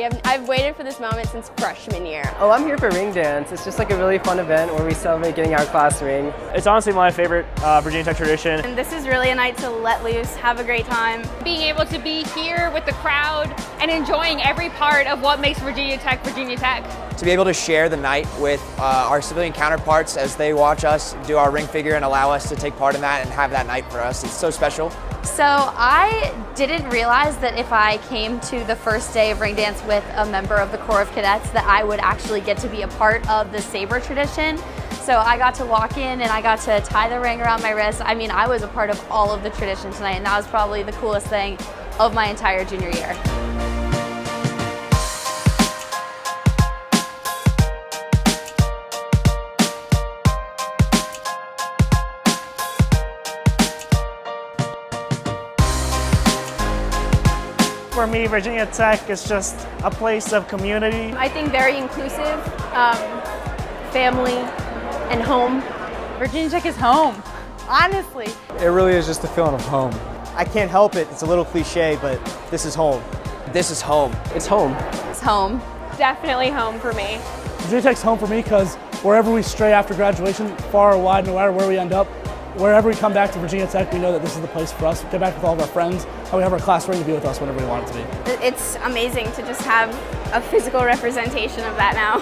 happy. I've waited for this moment since freshman year. Oh, I'm here for ring dance. It's just like a really fun event where we celebrate getting our class ring. It's honestly my favorite Virginia Tech tradition. And this is really a night to let loose, have a great time. Being able to be here with the crowd and enjoying every part of what makes Virginia Tech Virginia Tech. To be able to share the night with our civilian counterparts as they watch us do our ring figure and allow us to take part in that and have that night for us. It's so special. So I didn't realize that if I came to the first day of ring dance with a member of the Corps of Cadets that I would actually get to be a part of the saber tradition. So I got to walk in and I got to tie the ring around my wrist. I mean, I was a part of all of the tradition tonight, and that was probably the coolest thing of my entire junior year. For me, Virginia Tech is just a place of community. I think very inclusive, family, and home. Virginia Tech is home, honestly. It really is just a feeling of home. I can't help it, it's a little cliche, but this is home. This is home. It's home. It's home. Definitely home for me. Virginia Tech's home for me because wherever we stray after graduation, far or wide, no matter where we end up, wherever we come back to Virginia Tech, we know that this is the place for us. Get back with all of our friends, and we have our class ring to be with us whenever we want it to be. It's amazing to just have a physical representation of that now.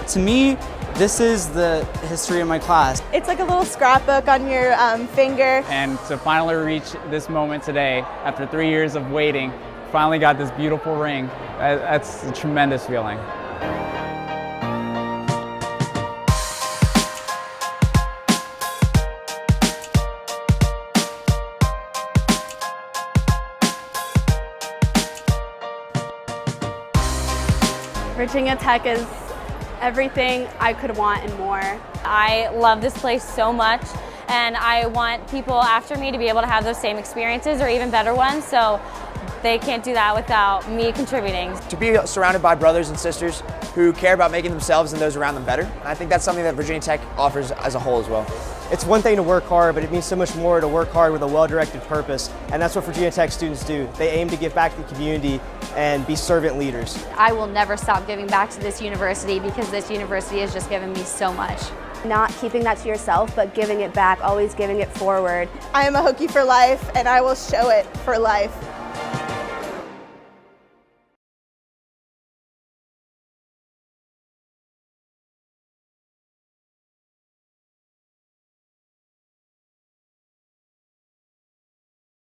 To me, this is the history of my class. It's like a little scrapbook on your finger. And to finally reach this moment today, after 3 years of waiting, finally got this beautiful ring. That's a tremendous feeling. Virginia Tech is everything I could want and more. I love this place so much, and I want people after me to be able to have those same experiences or even better ones, so they can't do that without me contributing. To be surrounded by brothers and sisters who care about making themselves and those around them better. And I think that's something that Virginia Tech offers as a whole as well. It's one thing to work hard, but it means so much more to work hard with a well-directed purpose, and that's what Virginia Tech students do. They aim to give back to the community and be servant leaders. I will never stop giving back to this university because this university has just given me so much. Not keeping that to yourself, but giving it back, always giving it forward. I am a Hokie for life, and I will show it for life.